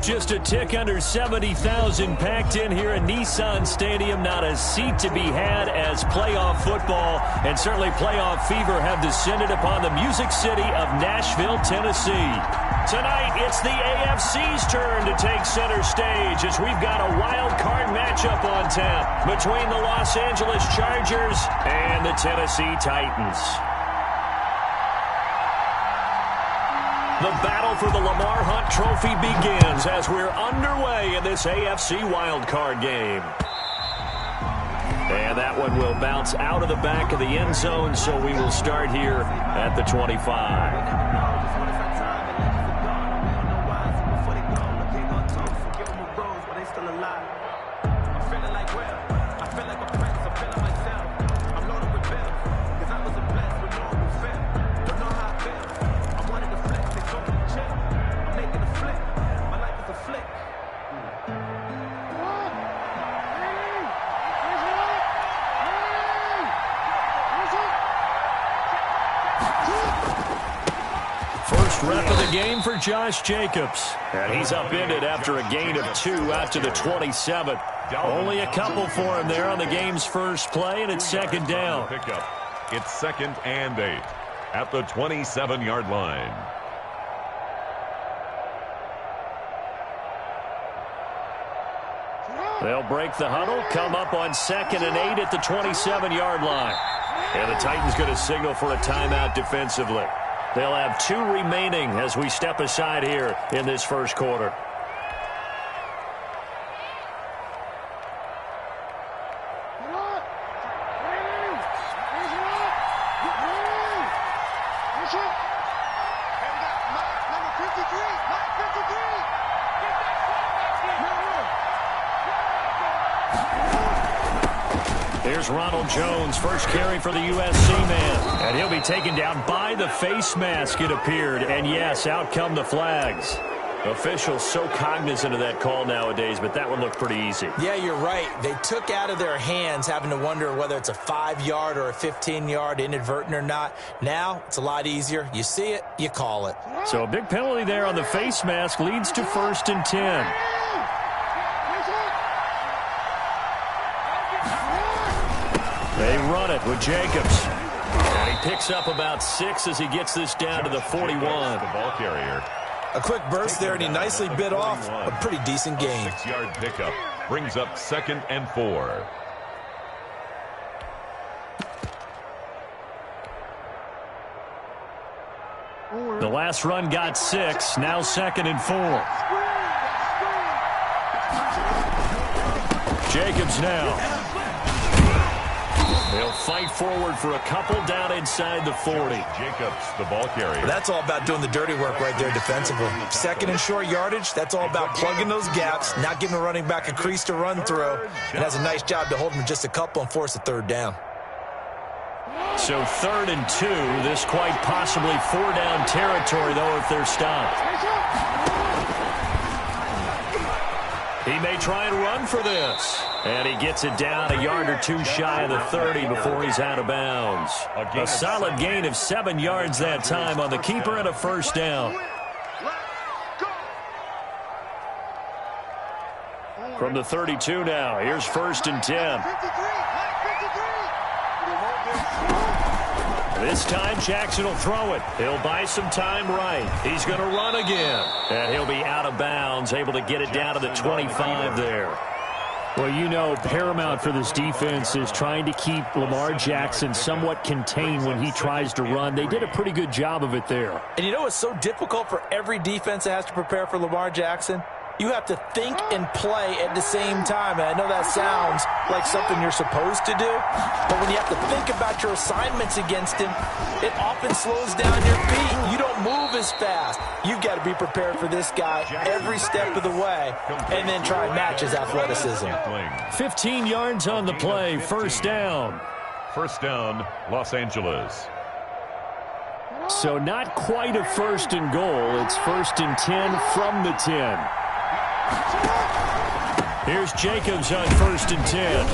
Just a tick under 70,000 packed in here in Nissan Stadium. Not a seat to be had as playoff football and certainly playoff fever have descended upon the Music City of Nashville, Tennessee. Tonight, it's the AFC's turn to take center stage as we've got a wild card matchup on tap between the Los Angeles Chargers and the Tennessee Titans. The battle for the Lamar Hunt Trophy begins as we're underway in this AFC wildcard game. And that one will bounce out of the back of the end zone, so we will start here at the 25. Rep of the game for Josh Jacobs. And he's upended after a gain of 2 out to the 27. Only a couple for him there on the game's first play, and it's second down. It's 2nd and 8 at the 27-yard line. They'll break the huddle, come up on 2nd and 8 at the 27-yard line. And the Titans going to signal for a timeout defensively. They'll have 2 remaining as we step aside here in this first quarter. Here's Ronald Jones, first carry for the USC man. And he'll be taken down by the face mask, it appeared. And yes, out come the flags. Officials so cognizant of that call nowadays, but that one looked pretty easy. Yeah, you're right. They took out of their hands having to wonder whether it's a 5-yard or a 15-yard inadvertent or not. Now, it's a lot easier. You see it, you call it. So a big penalty there on the face mask leads to 1st and 10. They run it with Jacobs. And he picks up about 6 as he gets this down to the 41. The ball carrier. A quick burst there, and he nicely bit off a pretty decent gain. 6-yard pickup brings up 2nd and 4. The last run got 6, now 2nd and 4. Jacobs now. They'll fight forward for a couple down inside the 40. Jacobs, the ball carrier. That's all about doing the dirty work right there defensively. 2nd and short yardage, that's all about plugging those gaps, not giving a running back a crease to run through. And has a nice job to hold him just a couple and force a 3rd down. So 3rd and 2, this quite possibly 4-down territory, though, if they're stopped. He may try and run for this. And he gets it down a yard or 2 shy of the 30 before he's out of bounds. A solid gain of 7 yards that time on the keeper and a 1st down. From the 32 now, here's 1st and 10. This time Jackson will throw it. He'll buy some time right. He's going to run again. And he'll be out of bounds, able to get it down to the 25 there. Well, you know, paramount for this defense is trying to keep Lamar Jackson somewhat contained when he tries to run. They did a pretty good job of it there. And you know it's so difficult for every defense that has to prepare for Lamar Jackson? You have to think and play at the same time. And I know that sounds like something you're supposed to do, but when you have to think about your assignments against him, it often slows down your feet. You don't move as fast. You've got to be prepared for this guy every step of the way and then try and match his athleticism. 15 yards on the play, 1st down. 1st down, Los Angeles. So not quite a 1st and goal. It's 1st and 10 from the 10. Here's Jacobs on 1st and 10.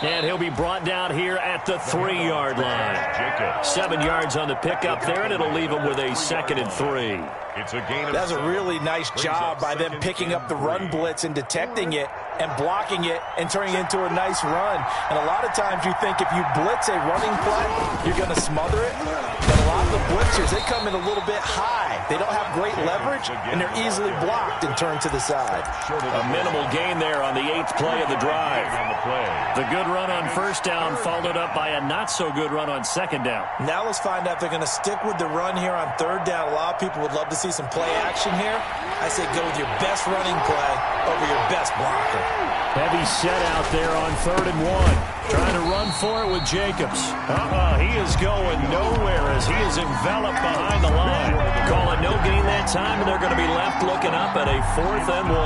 And he'll be brought down here at the 3-yard line. 7 yards on the pickup there, and it'll leave him with a 2nd and 3. It's a gain of That's a really nice job by them picking up the run blitz and detecting it and blocking it and turning it into a nice run. And a lot of times you think if you blitz a running play, you're going to smother it. But a lot of the blitzers, they come in a little bit high. They don't have great leverage, and they're easily blocked and turned to the side. A minimal gain there on the 8th play of the drive. The good run on 1st down followed up by a not-so-good run on 2nd down. Now let's find out if they're going to stick with the run here on 3rd down. A lot of people would love to see some play action here. I say go with your best running play over your best blocker. Heavy set out there on 3rd and 1. Trying to run for it with Jacobs. He is going nowhere as he is enveloped behind the line. Call it no gain that time, and they're going to be left looking up at a 4th and 1.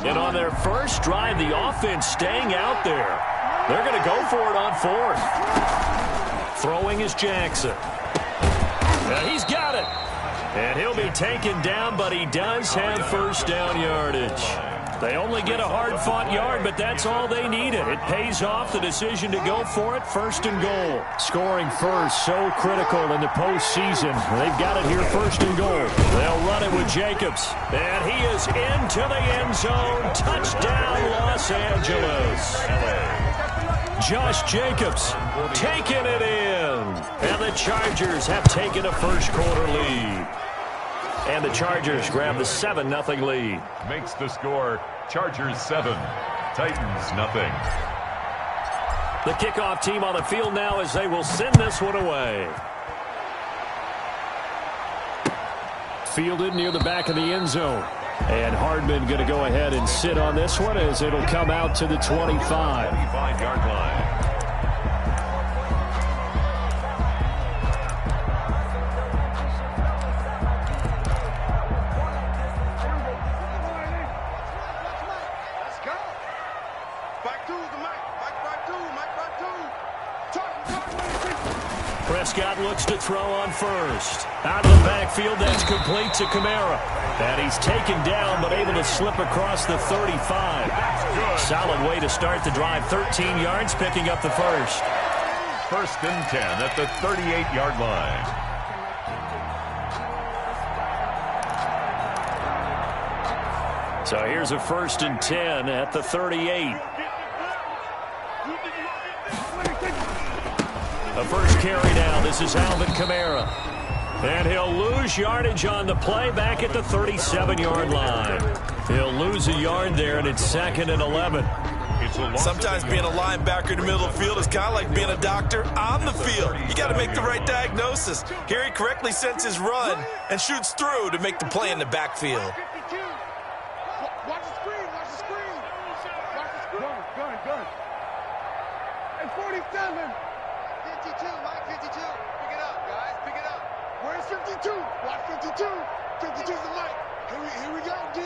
And on their first drive, the offense staying out there. They're going to go for it on 4th. Throwing is Jackson. He's got it. And he'll be taken down, but he does have 1st down yardage. They only get a hard-fought yard, but that's all they needed. It pays off the decision to go for it, 1st and goal. Scoring first, so critical in the postseason. They've got it here, 1st and goal. They'll run it with Jacobs. And he is into the end zone. Touchdown, Los Angeles. Josh Jacobs taking it in. And the Chargers have taken a first-quarter lead. And the Chargers grab the 7-0 lead. Makes the score Chargers 7, Titans 0. The kickoff team on the field now as they will send this one away. Fielded near the back of the end zone. And Hardman going to go ahead and sit on this one as it'll come out to the 25. 25-yard line. Prescott looks to throw on 1st. Out of the backfield, that's complete to Kamara. And he's taken down, but able to slip across the 35. Solid way to start the drive. 13 yards, picking up the 1st. 1st and 10 at the 38-yard line. So here's a 1st and 10 at the 38. The first carry down. This is Alvin Kamara. And he'll lose yardage on the play back at the 37-yard line. He'll lose a yard there, and it's 2nd and 11. Sometimes being a linebacker in the middle of the field is kind of like being a doctor on the field. You got to make the right diagnosis. Here he correctly sends his run and shoots through to make the play in the backfield. Watch the screen. Watch the screen. Watch the screen. Good. And 47. 52, Mike, 52. Pick it up, guys. Pick it up. Where's 52? Watch 52. 52's the Mike. Here we go, D.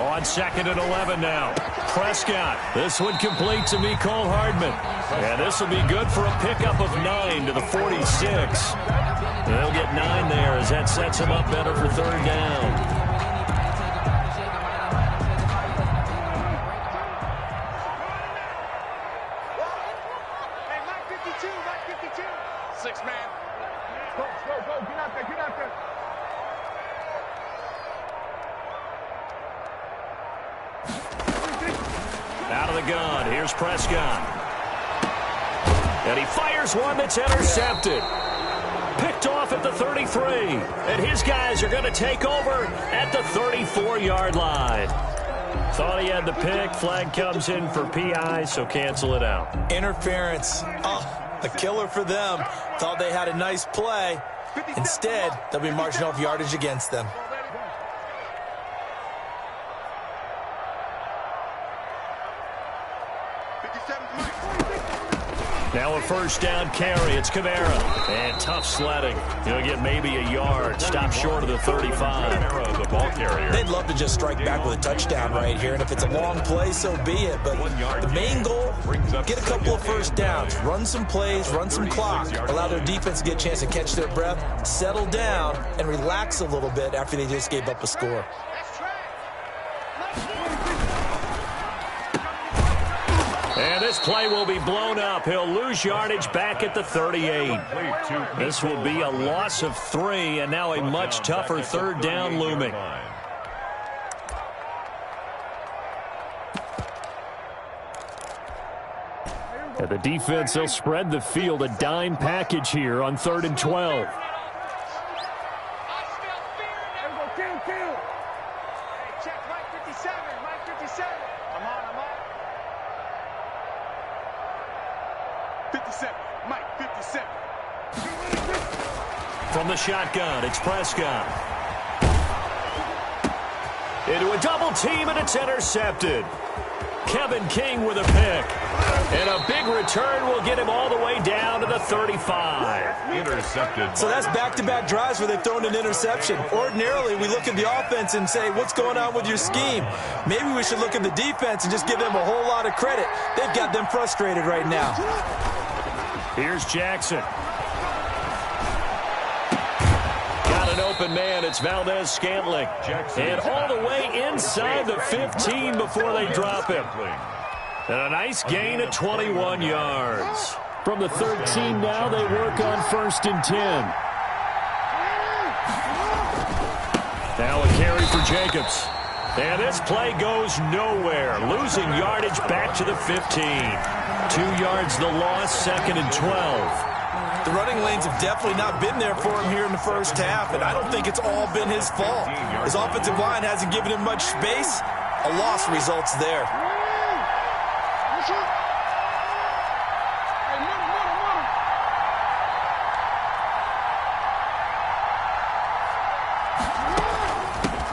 On 2nd and 11 now. Prescott. This one complete to Mecole Hardman. And this will be good for a pickup of 9 to the 46. They'll get 9 there as that sets him up better for 3rd down. Out of the gun, here's Prescott. And he fires one that's intercepted. Picked off at the 33. And his guys are going to take over at the 34-yard line. Thought he had the pick. Flag comes in for PI, so cancel it out. Interference. A killer for them. Thought they had a nice play. Instead, they'll be marching off yardage against them. Now a first down carry. It's Kamara. And tough sledding. He'll get maybe a yard. Stop short of the 35. Kamara, the ball carrier. They'd love to just strike back with a touchdown right here. And if it's a long play, so be it. But the main goal, get a couple of first downs. Run some plays, run some clock. Allow their defense to get a chance to catch their breath, settle down, and relax a little bit after they just gave up a score. And this play will be blown up. He'll lose yardage back at the 38. This will be a loss of 3, and now a much tougher third down looming. And the defense, they'll spread the field, a dime package here on 3rd and 12. From the shotgun, it's Prescott. Into a double team, and it's intercepted. Kevin King with a pick. And a big return will get him all the way down to the 35. Intercepted. So that's back-to-back drives where they've thrown an interception. Ordinarily, we look at the offense and say, what's going on with your scheme? Maybe we should look at the defense and just give them a whole lot of credit. They've got them frustrated right now. Here's Jackson. An open man, it's Valdez-Scantling. And all the way inside the 15 before they drop him. And a nice gain of 21 yards. From the 13 now, they work on 1st and 10. Now a carry for Jacobs. And this play goes nowhere. Losing yardage back to the 15. 2 yards the loss, 2nd and 12. The running lanes have definitely not been there for him here in the first half, and I don't think it's all been his fault. His offensive line hasn't given him much space. A loss results there.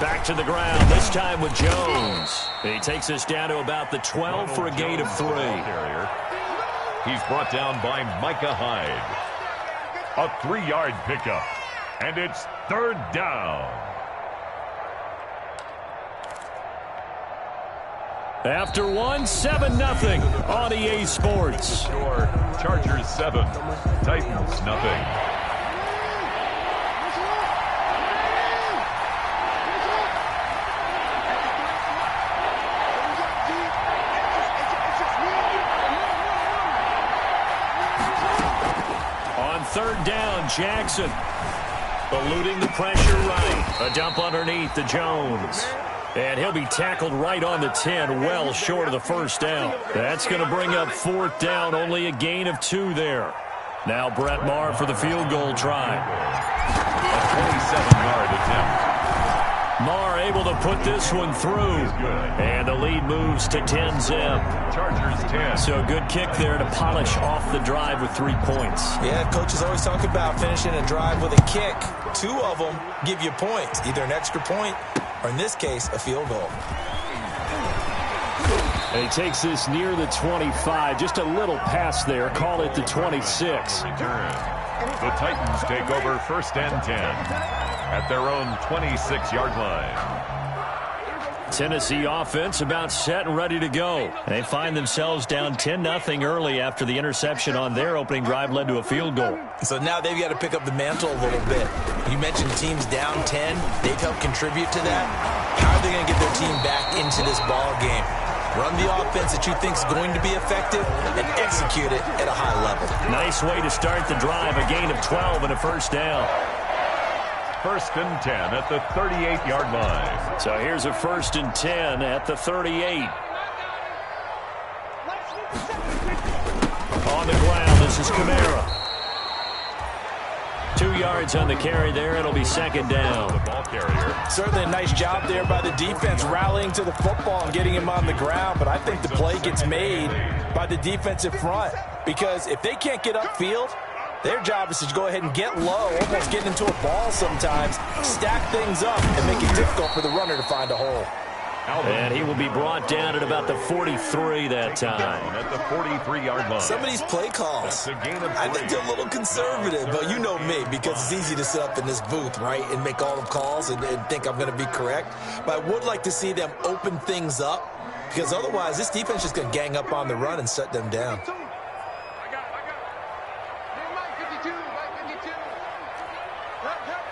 Back to the ground, this time with Jones. He takes us down to about the 12 for a gain of 3. He's brought down by Micah Hyde. A 3-yard pickup. And it's 3rd down. After 7-0 on EA Sports. Score, Chargers 7, Titans nothing. On 3rd down, Jackson. Eluding the pressure right. A dump underneath to Jones. And he'll be tackled right on the 10, well short of the first down. That's going to bring up 4th down, only a gain of 2 there. Now Brett Maher for the field goal try. A 27-yard attempt. Maher able to put this one through. And the lead moves to 10-zip. Chargers 10. So good kick there to polish off the drive with 3 points. Yeah, coaches always talk about finishing a drive with a kick. 2 of them give you points, either an extra point or, in this case, a field goal. And he takes this near the 25. Just a little pass there. Call it the 26. Return. The Titans take over 1st and 10 at their own 26-yard line. Tennessee offense about set and ready to go. They find themselves down 10-0 early after the interception on their opening drive led to a field goal. So now they've got to pick up the mantle a little bit. You mentioned teams down 10. They've helped contribute to that. How are they going to get their team back into this ball game? Run the offense that you think is going to be effective and execute it at a high level. Nice way to start the drive. A gain of 12 and a first down. 1st and 10 at the 38-yard line. So here's a 1st and 10 at the 38. On the ground, this is Kamara. 2 yards on the carry there. It'll be 2nd down. The ball carrier. Certainly a nice job there by the defense rallying to the football and getting him on the ground, but I think the play gets made by the defensive front because if they can't get upfield, their job is to go ahead and get low, almost get into a ball sometimes, stack things up, and make it difficult for the runner to find a hole. And he will be brought down at about the 43 that time. At the 43-yard line. Some of these play calls, I think they're a little conservative, but you know me, because it's easy to sit up in this booth, right, and make all the calls and think I'm going to be correct. But I would like to see them open things up, because otherwise this defense is just going to gang up on the run and shut them down. I got it. Hey, Mike 52, Mike 52.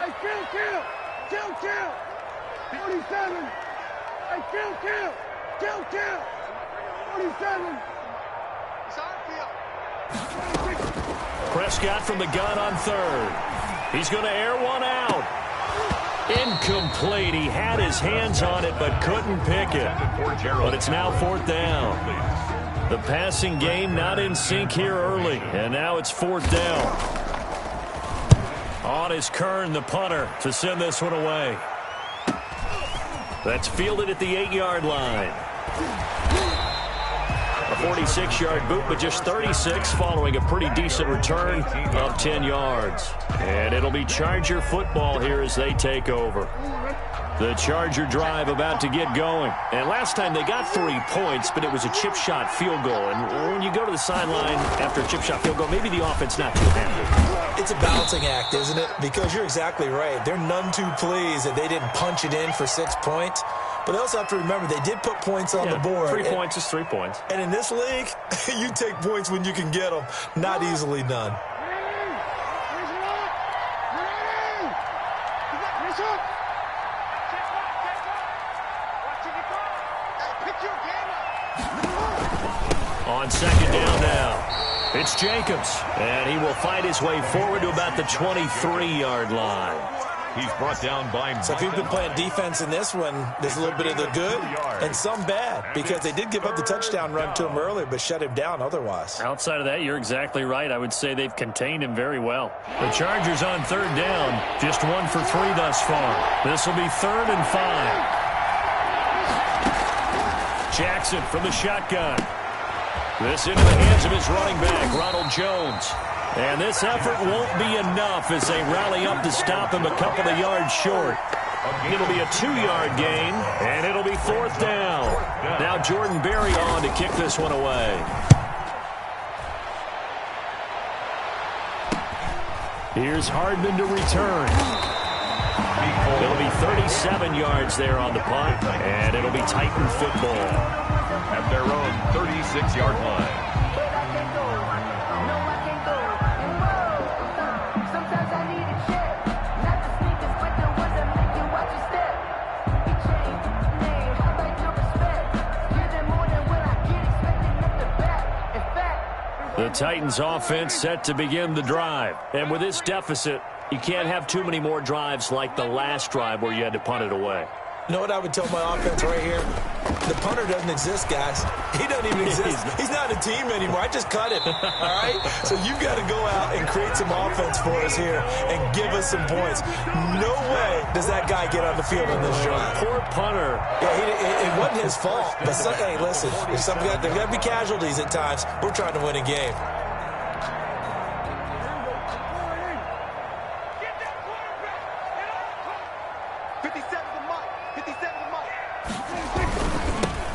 Hey, kill. 47. Hey, kill. 47. It's our field. Prescott from the gun on third. He's going to air one out. Incomplete. He had his hands on it but couldn't pick it. But it's now fourth down. The passing game not in sync here early. And now it's fourth down. On is Kern, the punter, to send this one away. That's fielded at the 8-yard line. A 46-yard boot, but just 36 following a pretty decent return of 10 yards. And it'll be Charger football here as they take over. The Charger drive about to get going. And last time they got 3 points, but it was a chip shot field goal. And when you go to the sideline after a chip shot field goal, maybe the offense not too happy. It's a balancing act, isn't it? Because you're exactly right. They're none too pleased that they didn't punch it in for 6 points. But they also have to remember they did put points on the board. 3 points is 3 points. And in this league, you take points when you can get them. Not easily done. On second down now, it's Jacobs, and he will fight his way forward to about the 23-yard line. He's brought down by So if you've been playing defense in this one, there's a little bit of the good and some bad, because they did give up the touchdown run to him earlier, but shut him down otherwise. Outside of that, you're exactly right. I would say they've contained him very well. The Chargers on third down, just 1 for 3 thus far. This will be 3rd and 5. Jackson from the shotgun. This into the hands of his running back, Ronald Jones. And this effort won't be enough as they rally up to stop him a couple of yards short. It'll be a 2-yard gain, and it'll be 4th down. Now Jordan Berry on to kick this one away. Here's Hardman to return. It'll be 37 yards there on the punt, and it'll be Titan football. At their own 36-yard line. The Titans offense set to begin the drive. And with this deficit, you can't have too many more drives like the last drive where you had to punt it away. You know what I would tell my offense right here? The punter doesn't exist, guys. He doesn't even exist. He's not a team anymore. I just cut him, all right? So you've got to go out and create some offense for us here and give us some points. No way does that guy get on the field in this drive. Poor punter. Yeah, it wasn't his fault. But, hey, listen, there's got to be casualties at times. We're trying to win a game.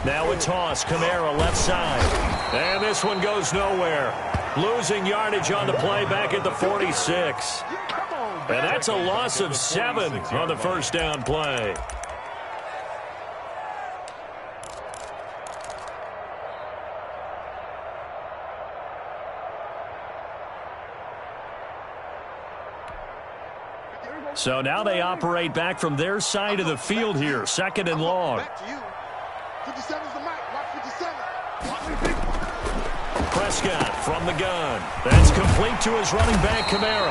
Now a toss, Kamara left side. And this one goes nowhere. Losing yardage on the play back at the 46. And that's a loss of 7 on the first down play. So now they operate back from their side of the field here. 2nd and long. 57's the mic. Watch 57. Prescott from the gun. That's complete to his running back, Kamara.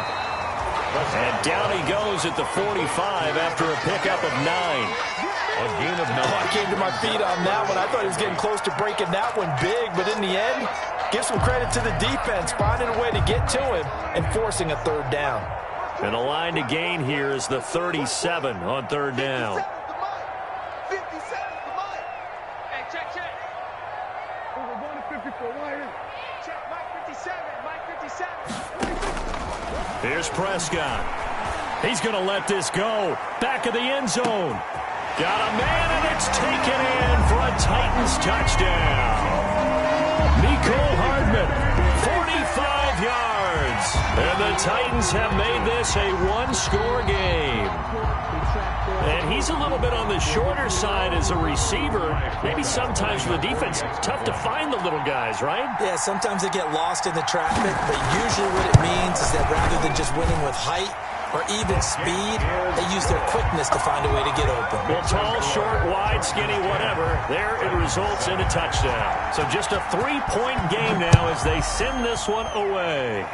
And down he goes at the 45 after a pickup of 9. A gain of 9. I came to my feet on that one. I thought he was getting close to breaking that one big, but in the end, give some credit to the defense, finding a way to get to him and forcing a 3rd down. And the line to gain here is the 37 on 3rd down. Here's Prescott. He's going to let this go. Back of the end zone. Got a man in It's taken in for a Titans touchdown. Mecole Hardman, 45 yards. And the Titans have made this a one-score game. And he's a little bit on the shorter side as a receiver. Maybe sometimes for the defense, tough to find the little guys, right? Yeah, sometimes they get lost in the traffic, but usually what it means is that rather than just winning with height or even speed, they use their quickness to find a way to get open. Well, tall, short, wide, skinny, whatever, there it results in a touchdown. So just a 3-point game now as they send this one away.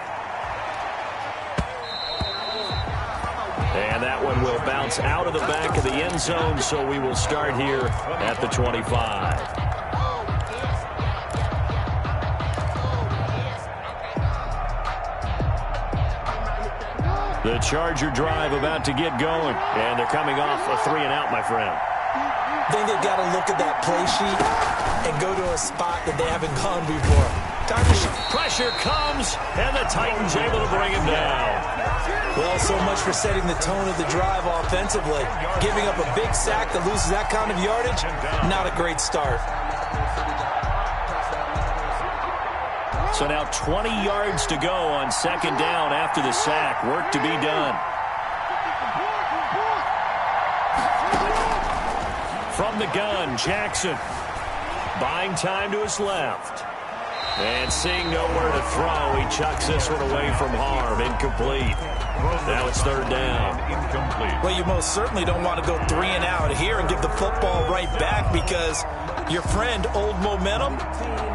And that one will bounce out of the back of the end zone, so we will start here at the 25. The Charger drive about to get going, and they're coming off a 3-and-out, my friend. I think they've got to look at that play sheet and go to a spot that they haven't gone before. Time to shoot. Pressure comes, and the Titans able to bring him down. Well, so much for setting the tone of the drive offensively. Giving up a big sack that loses that kind of yardage, not a great start. So now 20 yards to go on second down after the sack. Work to be done. From the gun, Jackson. Buying time to his left. And seeing nowhere to throw, he chucks this one away from harm. Incomplete. Now it's third down. Incomplete. Well, you most certainly don't want to go 3-and-out here and give the football right back because your friend, Old Momentum,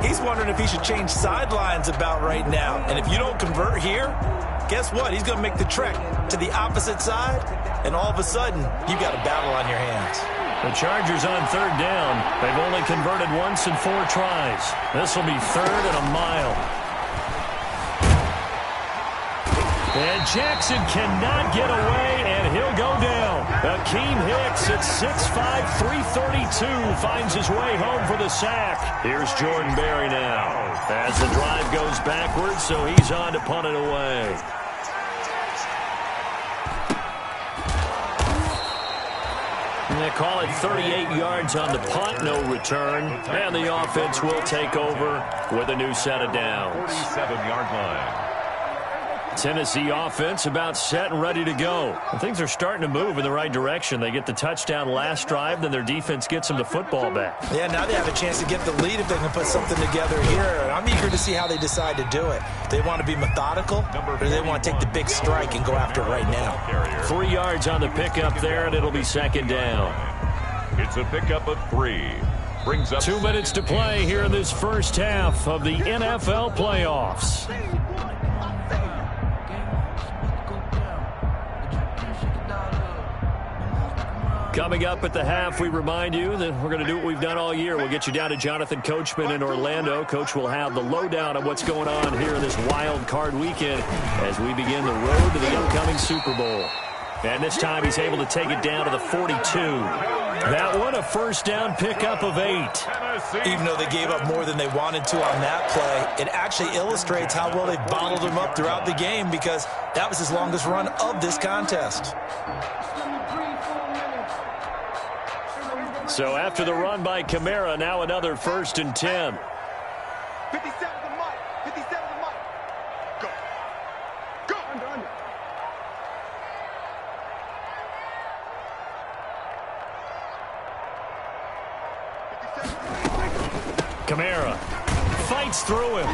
he's wondering if he should change sidelines about right now. And if you don't convert here, guess what? He's going to make the trek to the opposite side, and all of a sudden, you've got a battle on your hands. The Chargers on third down. They've only converted once in 4 tries. This will be third and a mile. And Jackson cannot get away, and he'll go down. Akeem Hicks at 6'5", 332 finds his way home for the sack. Here's Jordan Berry now as the drive goes backwards, so he's on to punt it away. And they call it 38 yards on the punt, no return. And the offense will take over with a new set of downs. 47-yard line. Tennessee offense about set and ready to go. And things are starting to move in the right direction. They get the touchdown last drive, then their defense gets them the football back. Yeah, now they have a chance to get the lead if they can put something together here. I'm eager to see how they decide to do it. They want to be methodical, or do they want to take the big strike and go after it right now? 3 yards on the pickup there, and it'll be second down. It's a pickup of 3. Brings up 2 minutes to play here in this first half of the NFL playoffs. Coming up at the half, we remind you that we're going to do what we've done all year. We'll get you down to Jonathan Coachman in Orlando. Coach will have the lowdown of what's going on here in this wild card weekend as we begin the road to the upcoming Super Bowl. And this time he's able to take it down to the 42. That one, a first down pickup of 8. Even though they gave up more than they wanted to on that play, it actually illustrates how well they bottled him up throughout the game because that was his longest run of this contest. So after the run by Kamara, now another 1st and 10. 57 to Mike. 57 to Mike. Go. Go. Under. Kamara fights through him.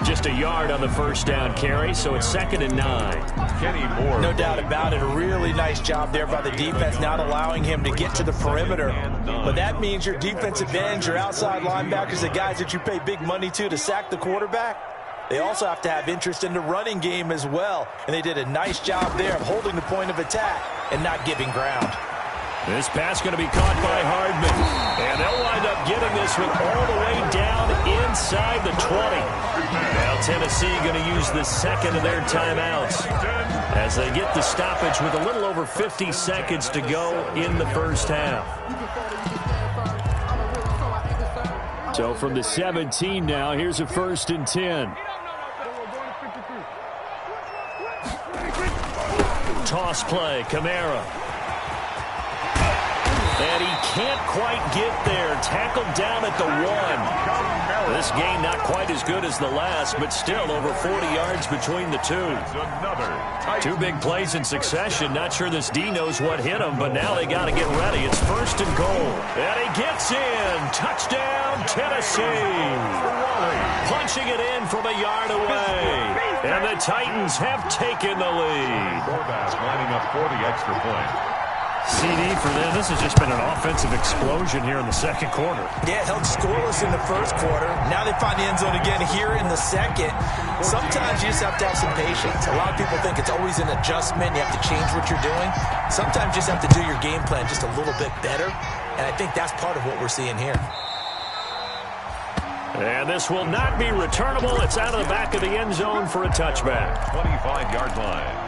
Just a yard on the first down carry, so it's 2nd and 9. Kenny Moore. No doubt about it. A really nice job there by the defense, not allowing him to get to the perimeter. But that means your defensive ends, your outside linebackers, the guys that you pay big money to sack the quarterback, they also have to have interest in the running game as well. And they did a nice job there of holding the point of attack and not giving ground. This pass going to be caught by Hardman. And they'll wind up getting this one all the way down inside the 20. Now Tennessee going to use the second of their timeouts as they get the stoppage with a little over 50 seconds to go in the first half. So from the 17 now, here's a 1st and 10. Toss play, Kamara. And he can't quite get there. Tackled down at the 1. This game not quite as good as the last, but still over 40 yards between the two. Two big plays in succession. Not sure this D knows what hit him, but now they got to get ready. It's 1st and goal. And he gets in. Touchdown, Tennessee. Punching it in from a yard away. And the Titans have taken the lead. Quarterback lining up for the extra point. CD for them. This has just been an offensive explosion here in the second quarter. Yeah, held scoreless in the first quarter. Now they find the end zone again here in the second. Sometimes you just have to have some patience. A lot of people think it's always an adjustment. You have to change what you're doing. Sometimes you just have to do your game plan just a little bit better. And I think that's part of what we're seeing here. And this will not be returnable. It's out of the back of the end zone for a touchback. 25-yard line.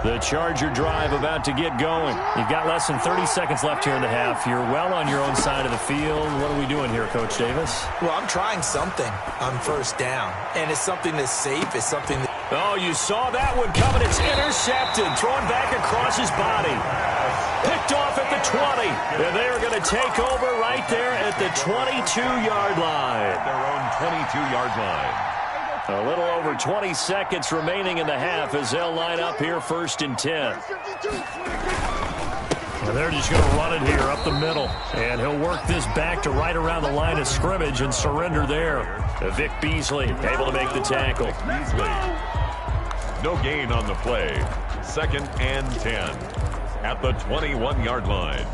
The Charger drive about to get going. You've got less than 30 seconds left here in the half. You're well on your own side of the field. What are we doing here, Coach Davis? Well, I'm trying something on first down. And it's something that's safe. It's something that... Oh, you saw that one coming. It's intercepted. Thrown back across his body. Picked off at the 20. And they are going to take over right there at the 22-yard line. Their own 22-yard line. A little over 20 seconds remaining in the half as they'll line up here 1st and 10. And they're just going to run it here up the middle. And he'll work this back to right around the line of scrimmage and surrender there. Vic Beasley able to make the tackle. Beasley. No gain on the play. 2nd and 10 at the 21-yard line.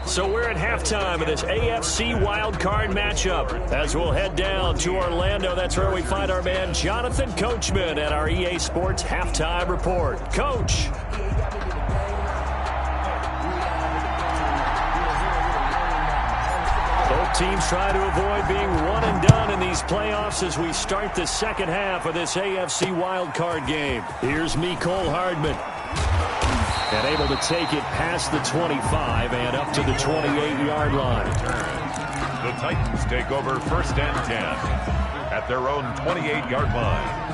So we're at halftime of this AFC wildcard matchup. As we'll head down to Orlando, that's where we find our man Jonathan Coachman at our EA Sports Halftime Report. Coach. Both teams try to avoid being one and done in these playoffs as we start the second half of this AFC wildcard game. Here's Mecole Hardman. And able to take it past the 25 and up to the 28-yard line. The Titans take over 1st and 10 at their own 28-yard line.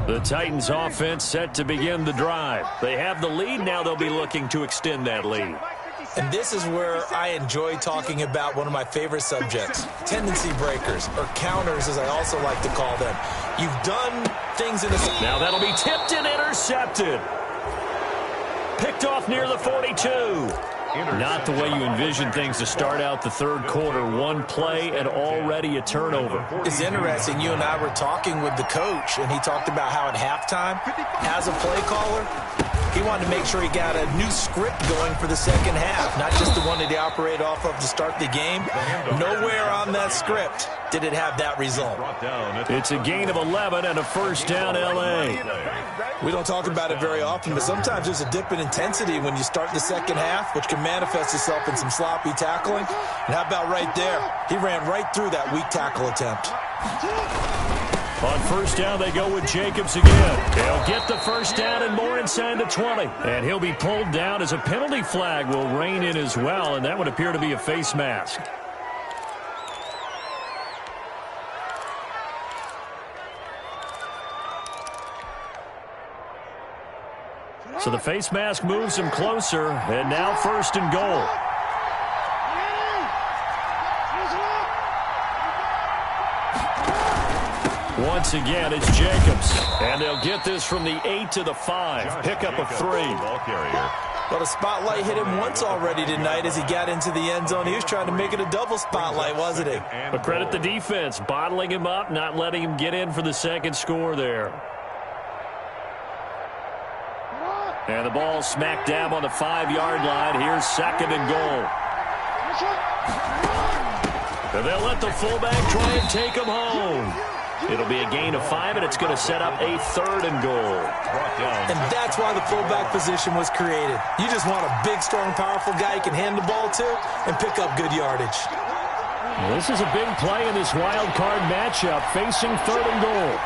The Titans offense set to begin the drive. They have the lead. Now they'll be looking to extend that lead. And this is where I enjoy talking about one of my favorite subjects, tendency breakers, or counters as I also like to call them. You've done things in the... Now that'll be tipped and intercepted. Picked off near the 42. Not the way you envision things to start out the third quarter. One play and already a turnover. It's interesting. You and I were talking with the coach, and he talked about how at halftime, as a play caller, he wanted to make sure he got a new script going for the second half, not just the one that he operated off of to start the game. Nowhere on that script did it have that result. It's a gain of 11 and a 1st down, L.A. We don't talk about it very often, but sometimes there's a dip in intensity when you start the second half, which can manifest itself in some sloppy tackling. And how about right there? He ran right through that weak tackle attempt. On 1st down, they go with Jacobs again. He'll get the 1st down and more inside the 20. And he'll be pulled down as a penalty flag will rein in as well, and that would appear to be a face mask. So the face mask moves him closer, and now 1st and goal. Once again, it's Jacobs. And they'll get this from the 8 to the 5. Pick up a 3. Well, the spotlight hit him once already tonight as he got into the end zone. He was trying to make it a double spotlight, wasn't he? But credit the defense, bottling him up, not letting him get in for the second score there. And the ball smack dab on the 5-yard line. Here's 2nd and goal. And they'll let the fullback try and take him home. It'll be a gain of 5, and it's going to set up a 3rd and goal. And that's why the fullback position was created. You just want a big, strong, powerful guy you can hand the ball to and pick up good yardage. This is a big play in this wild card matchup, facing 3rd and goal.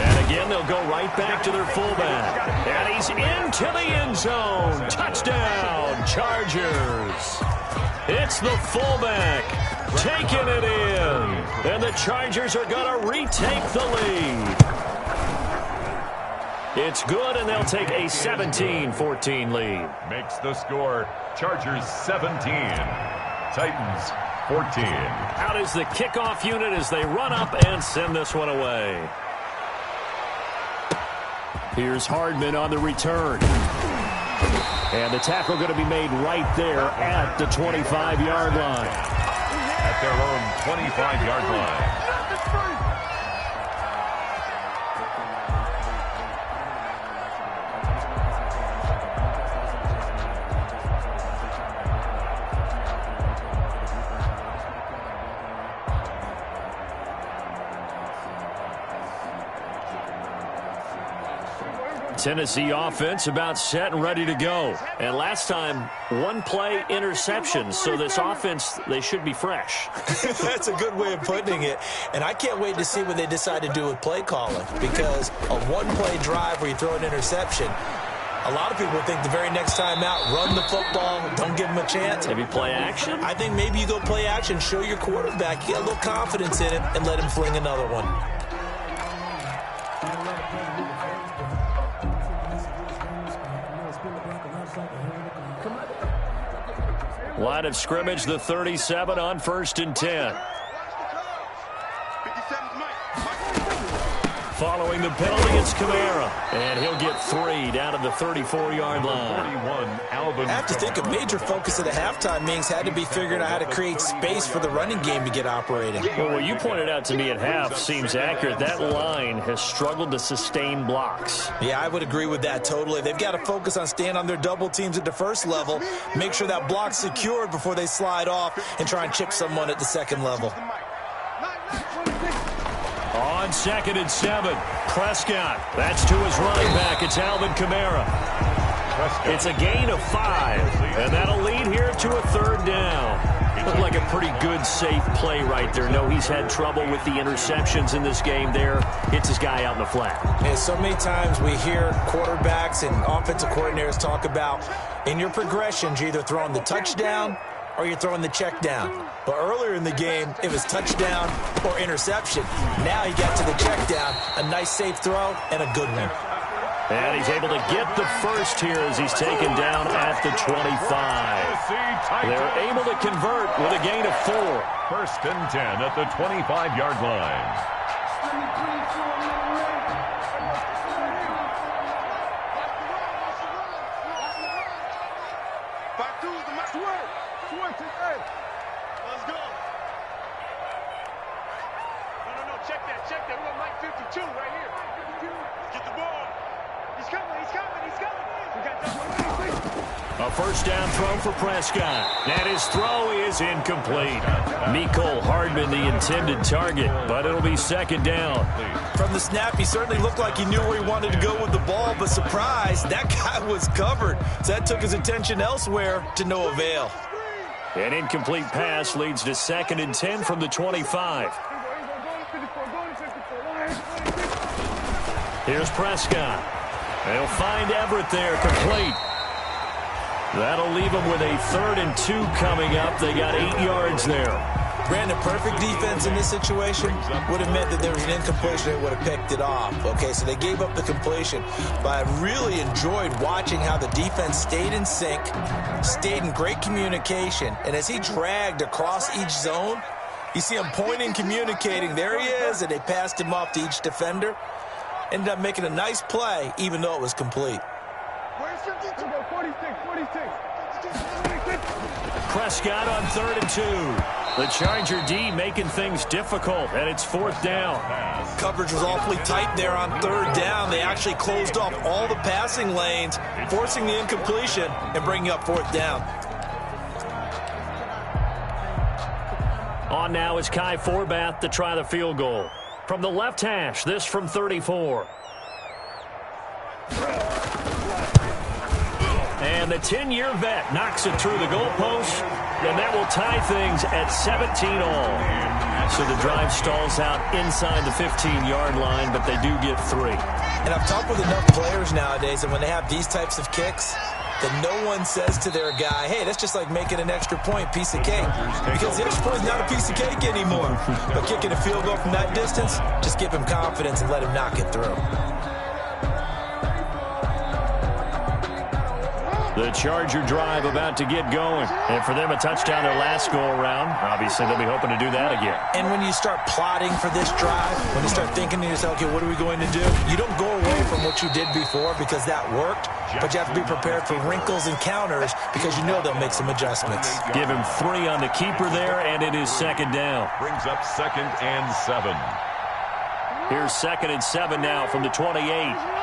And again, they'll go right back to their fullback. And he's into the end zone. Touchdown, Chargers. It's the fullback taking it in. And the Chargers are going to retake the lead. It's good, and they'll take a 17-14 lead. Makes the score Chargers 17, Titans 14. Out is the kickoff unit as they run up and send this one away. Here's Hardman on the return. And the tackle going to be made right there at the 25-yard line. At their own 25-yard line. Tennessee offense about set and ready to go. And last time, one play interception. So this offense, they should be fresh. That's a good way of putting it. And I can't wait to see what they decide to do with play calling. Because a one-play drive where you throw an interception, a lot of people think the very next time out, run the football, don't give them a chance. Maybe play action? I think maybe you go play action, show your quarterback, you get a little confidence in him, and let him fling another one. Line of scrimmage, the 37 on 1st and 10. Following the penalty, it's Kamara. And he'll get 3 down to the 34-yard line. I have to think a major focus of the halftime meetings had to be figuring out how to create space for the running game to get operating. Well, what you pointed out to me at half seems accurate. That line has struggled to sustain blocks. Yeah, I would agree with that totally. They've got to focus on staying on their double teams at the first level, make sure that block's secured before they slide off and try and chip someone at the second level. On 2nd and 7, Prescott. That's to his running back. It's Alvin Kamara. It's a gain of 5, and that'll lead here to a 3rd down. Looked like a pretty good, safe play right there. No, he's had trouble with the interceptions in this game there. Hits his guy out in the flat. And so many times we hear quarterbacks and offensive coordinators talk about in your progressions, you're either throwing the touchdown or you're throwing the check down. But earlier in the game, it was touchdown or interception. Now he got to the check down, a nice safe throw, and a good one. And he's able to get the first here as he's taken down at the 25. They're able to convert with a gain of 4. 1st and 10 at the 25-yard line. Let's go. No, check that. We got Mike 52 right here. Let's get the ball. He's coming. We got that. A 1st down throw for Prescott. And his throw is incomplete. Mecole Hardman, the intended target, but it'll be 2nd down. From the snap, he certainly looked like he knew where he wanted to go with the ball, but surprise, that guy was covered. So that took his attention elsewhere to no avail. An incomplete pass leads to 2nd and 10 from the 25. Here's Prescott. They'll find Everett there, complete. That'll leave them with a 3rd and 2 coming up. They got 8 yards there. Brandon, perfect defense in this situation would have meant that there was an incompletion that would have picked it off. Okay, so they gave up the completion. But I really enjoyed watching how the defense stayed in sync, stayed in great communication. And as he dragged across each zone, you see him pointing, communicating. There he is, and they passed him off to each defender. Ended up making a nice play, even though it was complete. Prescott on 3rd and 2. The Charger D making things difficult, and it's 4th down. Coverage was awfully tight there on 3rd down. They actually closed off all the passing lanes, forcing the incompletion and bringing up 4th down. On now is Kai Forbath to try the field goal. From the left hash, this from 34. And the 10-year vet knocks it through the goalpost, and that will tie things at 17 all. So the drive stalls out inside the 15-yard line, but they do get 3. And I've talked with enough players nowadays, and when they have these types of kicks, that no one says to their guy, hey, that's just like making an extra point, piece of cake. Because the extra point is not a piece of cake anymore. But kicking a field goal from that distance, just give him confidence and let him knock it through. The Charger drive about to get going. And for them, a touchdown their last go-around. Obviously, they'll be hoping to do that again. And when you start plotting for this drive, when you start thinking to yourself, okay, what are we going to do? You don't go away from what you did before because that worked, but you have to be prepared for wrinkles and counters because you know they'll make some adjustments. Give him 3 on the keeper there, and it is second down. Brings up 2nd and 7. Here's 2nd and 7 now from the 28.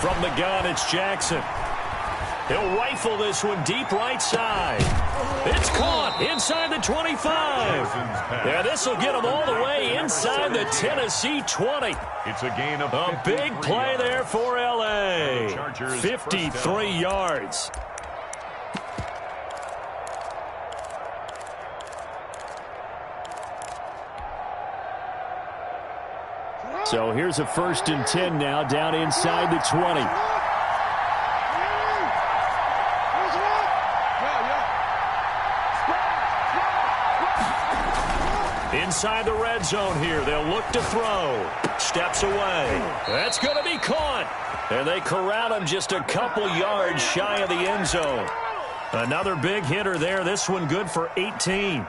From the gun, it's Jackson. He'll rifle this one deep right side. It's caught inside the 25. Yeah, this will get him all the way inside the Tennessee 20. It's a gain of a big play there for L.A. 53 yards. So here's a 1st and 10 now down inside the 20. Inside the red zone here. They'll look to throw. Steps away. That's going to be caught. And they corral him just a couple yards shy of the end zone. Another big hitter there. This one good for 18.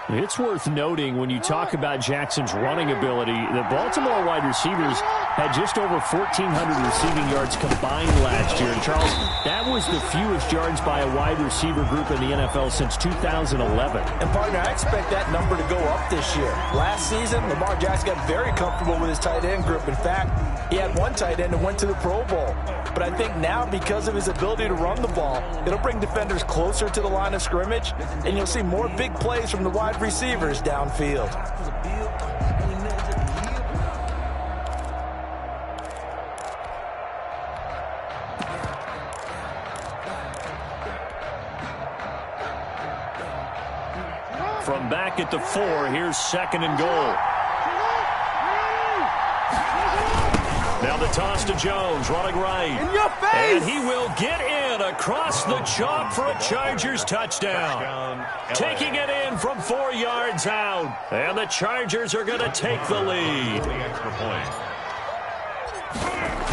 It's worth noting when you talk about Jackson's running ability, the Baltimore wide receivers had just over 1,400 receiving yards combined last year. And Charles, that was the fewest yards by a wide receiver group in the NFL since 2011. And partner, I expect that number to go up this year. Last season, Lamar Jackson got very comfortable with his tight end group. In fact, he had one tight end that went to the Pro Bowl. But I think now, because of his ability to run the ball, it'll bring defenders closer to the line of scrimmage, and you'll see more big plays from the wide receivers downfield. From back at the 4, here's 2nd and goal. Now the toss to Jones, running right. In your face! And he will get in across the chalk for a Chargers touchdown. Taking it in from 4 yards out. And the Chargers are going to take the lead. The extra point.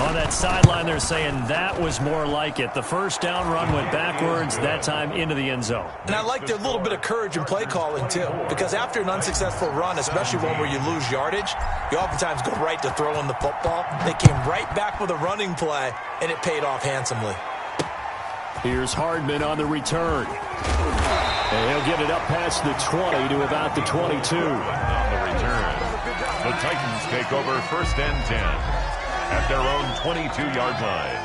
On that sideline, they're saying that was more like it. The first down run went backwards, that time into the end zone. And I like their little bit of courage in play calling, too. Because after an unsuccessful run, especially one where you lose yardage, you oftentimes go right to throwing the football. They came right back with a running play, and it paid off handsomely. Here's Hardman on the return. And he'll get it up past the 20 to about the 22. On the return, the Titans take over 1st and 10. At their own 22-yard line.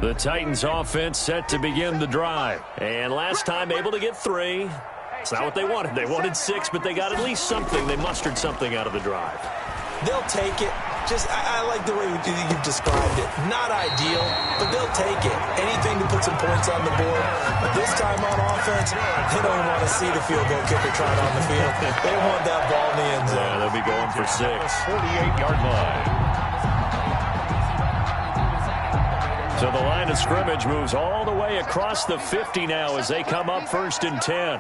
The Titans offense set to begin the drive. And last time able to get 3. It's not what they wanted. They wanted 6, but they got at least something. They mustered something out of the drive. They'll take it. I like the way you've described it. Not ideal, but they'll take it. Anything to put some points on the board. But this time on offense, they don't want to see the field goal kicker trot on the field. They want that ball in the end zone. Yeah, they'll be going for 6. 48-yard line. So the line of scrimmage moves all the way across the 50 now as they come up 1st and 10.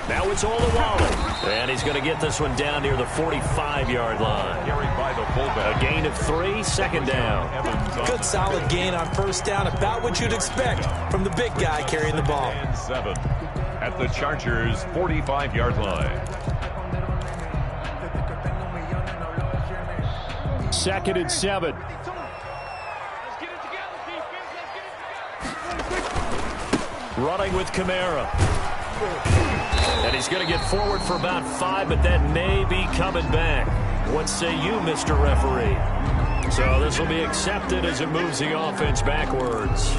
Now it's Olawale. And he's going to get this one down near the 45-yard line. Carried by the fullback. A gain of 3, 2nd down. Good solid gain on 1st down, about what you'd expect from the big guy carrying the ball. And 7 at the Chargers' 45-yard line. 2nd and 7. Running with Kamara. And he's going to get forward for about 5, but that may be coming back. What say you, Mr. Referee? So this will be accepted as it moves the offense backwards.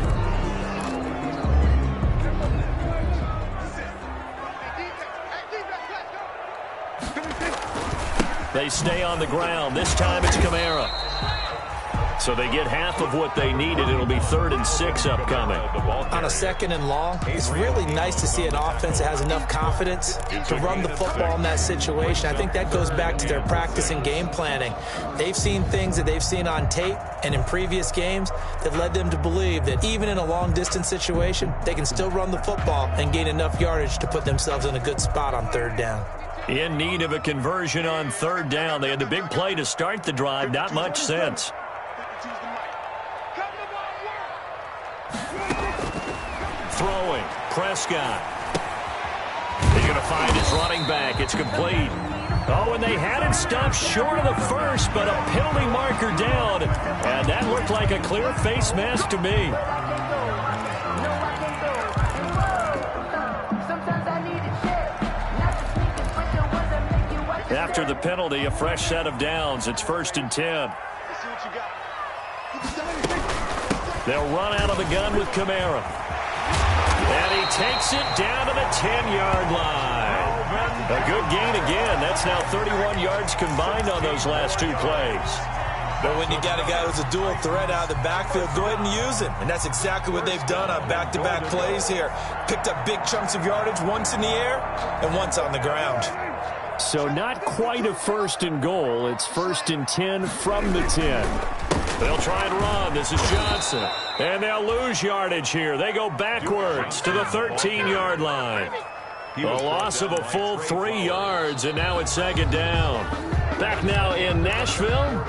They stay on the ground. This time it's Kamara. So they get half of what they needed. It'll be 3rd and 6 upcoming. On a 2nd and long, it's really nice to see an offense that has enough confidence to run the football in that situation. I think that goes back to their practice and game planning. They've seen things that they've seen on tape and in previous games that led them to believe that even in a long-distance situation, they can still run the football and gain enough yardage to put themselves in a good spot on 3rd down. In need of a conversion on 3rd down. They had the big play to start the drive. Not much sense. Throwing. Prescott. He's going to find his running back. It's complete. Oh, and they had it stopped short of the first, but a penalty marker down. And that looked like a clear face mask to me. After the penalty, a fresh set of downs. It's 1st and 10. They'll run out of the gun with Kamara. And he takes it down to the 10-yard line. A good gain again. That's now 31 yards combined on those last 2 plays. But when you got a guy who's a dual threat out of the backfield, go ahead and use him. And that's exactly what they've done on back-to-back plays here. Picked up big chunks of yardage, once in the air and once on the ground. So not quite a 1st and goal. It's 1st and 10 from the 10. They'll try and run. This is Johnson. And they'll lose yardage here. They go backwards to the 13-yard line. A loss of a full 3 yards, and now it's 2nd down. Back now in Nashville.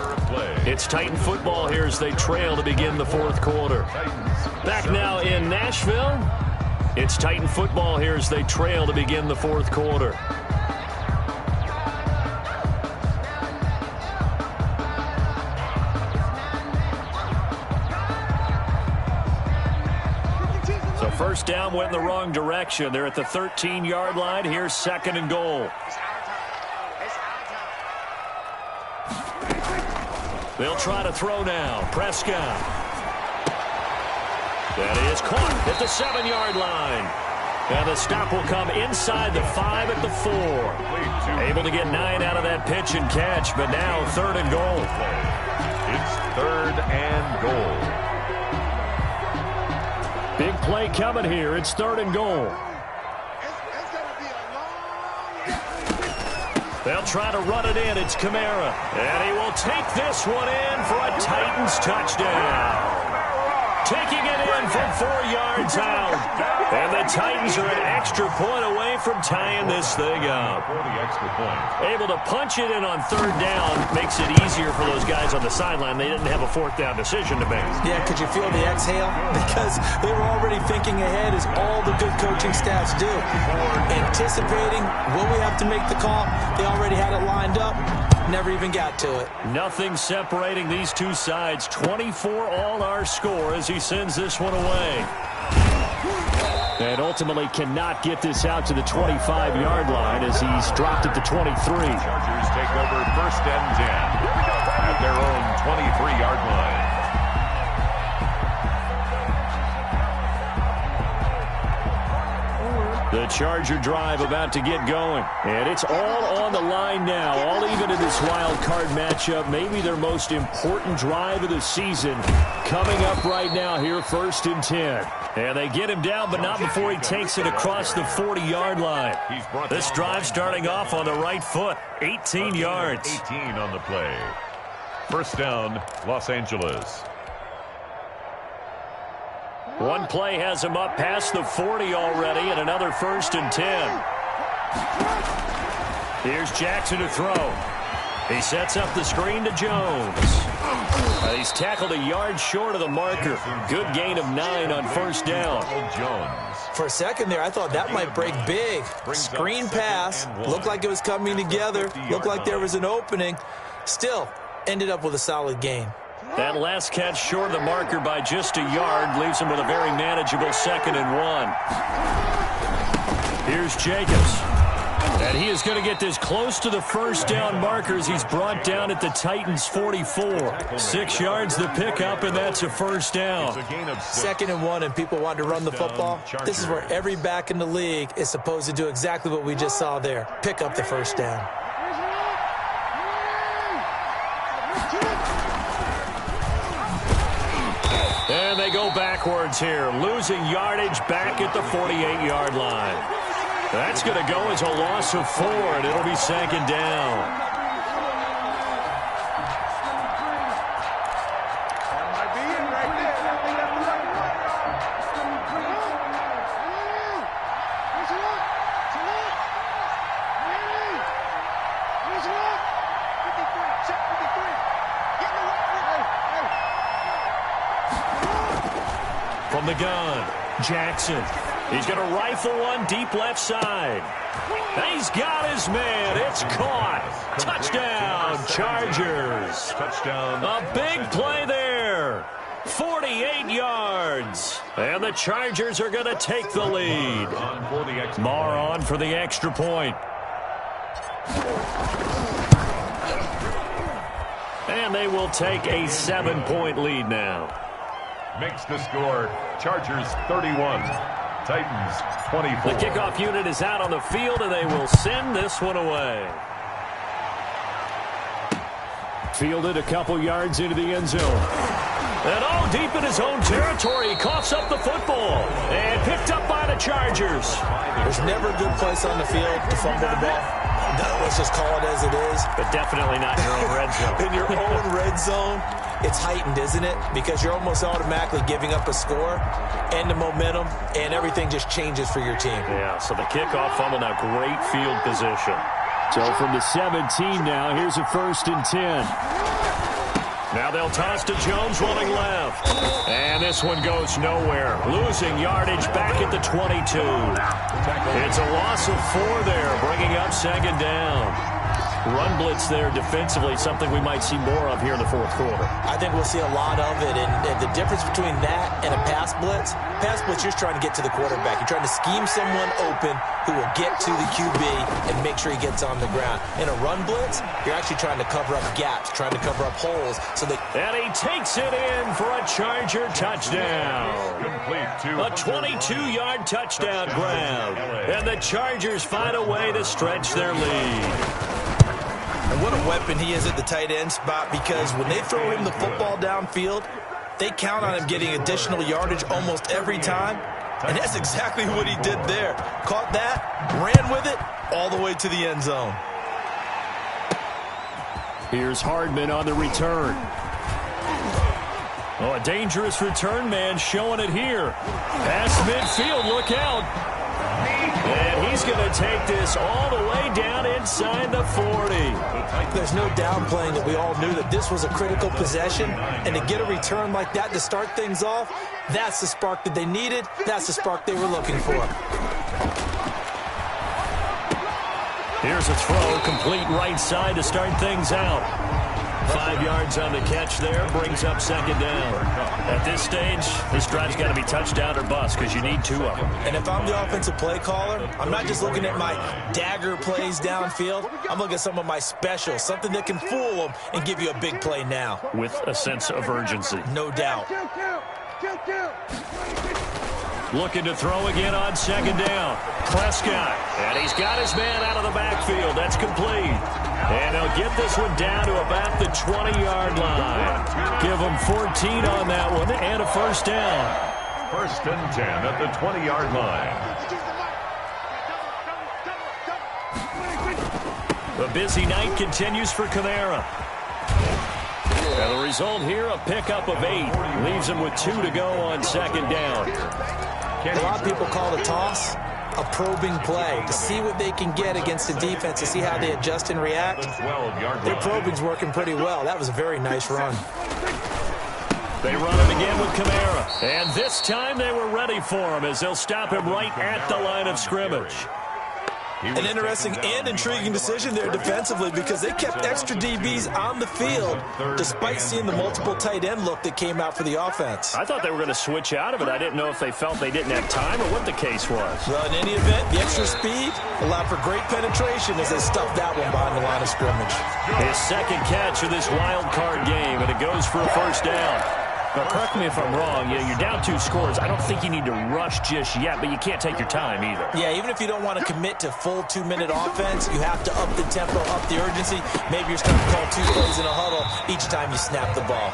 It's Titan football here as they trail to begin the 4th quarter. Back now in Nashville. It's Titan football here as they trail to begin the 4th quarter. First down went in the wrong direction. They're at the 13-yard line. Here's 2nd and goal. They'll try to throw now. Prescott. That is caught at the 7-yard line. And the stop will come inside the 5 at the 4. Able to get 9 out of that pitch and catch, but now 3rd and goal. It's 3rd and goal. Big play coming here. It's 3rd and goal. They'll try to run it in. It's Kamara. And he will take this one in for a Titans touchdown. Taking it in from 4 yards out. And the Titans are an extra point away from tying this thing up. Able to punch it in on 3rd down. Makes it easier for those guys on the sideline. They didn't have a 4th down decision to make. Yeah, could you feel the exhale? Because they were already thinking ahead, as all the good coaching staffs do. Anticipating, will we have to make the call? They already had it lined up. Never even got to it. Nothing separating these two sides. 24 all our score as he sends this one away. And ultimately cannot get this out to the 25-yard line as he's dropped at the 23. Chargers take over 1st and 10 at their own 23-yard line. The Charger drive about to get going. And it's all on the line now, all even in this wild card matchup. Maybe their most important drive of the season coming up right now here, 1st and 10. And they get him down, but not before he takes it across the 40-yard line. This drive starting off on the right foot, 18 yards. 18 on the play. 1st down, Los Angeles. One play has him up past the 40 already, and another 1st and 10. Here's Jackson to throw. He sets up the screen to Jones. He's tackled a yard short of the marker. Good gain of 9 on 1st down. Jones. For a second there, I thought that might break big. Screen pass. Looked like it was coming together. Looked like there was an opening. Still, ended up with a solid gain. That last catch short of the marker by just a yard leaves him with a very manageable 2nd and 1. Here's Jacobs. And he is going to get this close to the first down markers. He's brought down at the Titans' 44. 6 yards the pickup, and that's a first down. 2nd and 1, and people want to run the football. This is where every back in the league is supposed to do exactly what we just saw there. Pick up the first down. And they go backwards here, losing yardage back at the 48-yard line. That's going to go as a loss of 4, and it'll be 2nd down. From the gun, Jackson. He's going to rifle one deep left side. He's got his man. It's caught. Touchdown, Chargers. Touchdown. A big play there. 48 yards. And the Chargers are going to take the lead. Marr on for the extra point. And they will take a 7-point lead now. Makes the score. Chargers 31. Titans 24. The kickoff unit is out on the field, and they will send this one away. Fielded a couple yards into the end zone. And deep in his own territory, he coughs up the football. And picked up by the Chargers. There's never a good place on the field to fumble the ball. Let's just call it as it is. But definitely not your own red zone. In your own red zone, it's heightened, isn't it? Because you're almost automatically giving up a score and the momentum, and everything just changes for your team. Yeah, so the kickoff fumble, now great field position. So from the 17 now, here's a 1st and 10. Now they'll toss to Jones running left. And this one goes nowhere. Losing yardage back at the 22. It's a loss of 4 there, bringing up 2nd down. Run blitz there defensively, something we might see more of here in the 4th quarter. I think we'll see a lot of it, and the difference between that and a pass blitz, you're trying to get to the quarterback. You're trying to scheme someone open who will get to the QB and make sure he gets on the ground. In a run blitz, you're actually trying to cover up gaps, trying to cover up holes. And he takes it in for a Charger touchdown. A 22-yard touchdown grab. And the Chargers find a way to stretch their lead. And what a weapon he is at the tight end spot, because when they throw him the football downfield, they count on him getting additional yardage almost every time. And that's exactly what he did there. Caught that, ran with it, all the way to the end zone. Here's Hardman on the return. Oh, a dangerous return man showing it here. Past midfield, look out. And he's going to take this all the way down inside the 40. There's no downplaying that we all knew that this was a critical possession. And to get a return like that to start things off, that's the spark that they needed. That's the spark they were looking for. Here's a throw, complete right side to start things out. 5 yards on the catch there, brings up 2nd down. At this stage, this drive's got to be touchdown or bust, because you need 2 of them. And if I'm the offensive play caller, I'm not just looking at my dagger plays downfield. I'm looking at some of my specials, something that can fool them and give you a big play now. With a sense of urgency. No doubt. Looking to throw again on 2nd down. Prescott. And he's got his man out of the backfield. That's complete. And he'll get this one down to about the 20-yard line. Give him 14 on that one and a 1st down. 1st and 10 at the 20-yard line. The busy night continues for Kamara. And the result here, a pickup of 8. Leaves him with 2 to go on 2nd down. A lot of people call the toss a probing play to see what they can get against the defense, to see how they adjust and react. Their probing's working pretty well. That was a very nice run. They run it again with Kamara. And this time they were ready for him, as they'll stop him right at the line of scrimmage. An interesting and intriguing decision there defensively because they kept extra DBs on the field despite seeing the multiple tight end look that came out for the offense. I thought they were going to switch out of it. I didn't know if they felt they didn't have time or what the case was. Well, in any event, the extra speed allowed for great penetration as they stuffed that one behind the line of scrimmage. His second catch of this wild card game, and it goes for a first down. Now, correct me if I'm wrong. You're down 2 scores. I don't think you need to rush just yet, but you can't take your time either. Yeah, even if you don't want to commit to full 2-minute offense, you have to up the tempo, up the urgency. Maybe you're starting to call 2 plays in a huddle each time you snap the ball.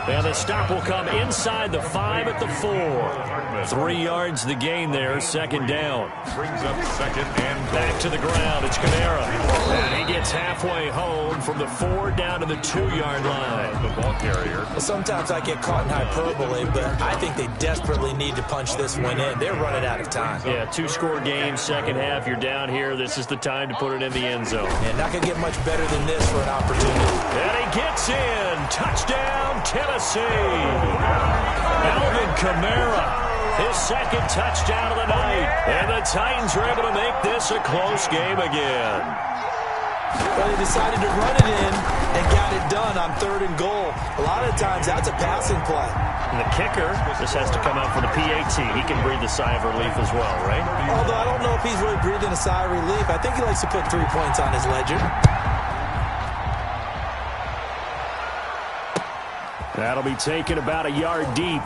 And the stop will come inside the 5 at the 4. 3 yards the gain there, second down. Brings up second and back to the ground. It's Kamara. And he gets halfway home from the 4 down to the 2-yard line. The ball carrier. Well, sometimes I get caught in hyperbole, but I think they desperately need to punch this one in. They're running out of time. Yeah, 2-score game, second half. You're down here. This is the time to put it in the end zone. Yeah, not going to get much better than this for an opportunity. And he gets in. Touchdown, Tennessee. Alvin Kamara. His second touchdown of the night. And the Titans were able to make this a close game again. Well, they decided to run it in and got it done on 3rd and goal. A lot of times, that's a passing play. And the kicker, this has to come out for the PAT. He can breathe a sigh of relief as well, right? Although I don't know if he's really breathing a sigh of relief. I think he likes to put 3 points on his ledger. That'll be taken about a yard deep.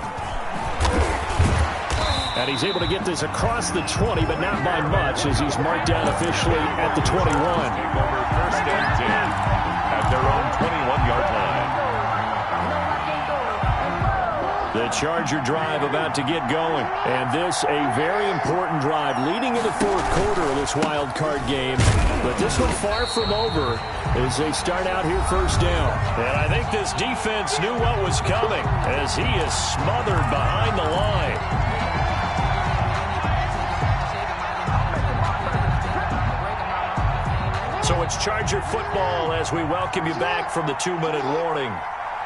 And he's able to get this across the 20, but not by much as he's marked down officially at the 21. Over first and 10 at their own 21-yard line. The Charger drive about to get going. And this a very important drive leading in the 4th quarter of this wild card game. But this one far from over as they start out here first down. And I think this defense knew what was coming as he is smothered behind the line. So it's Charger football as we welcome you back from the 2-minute warning.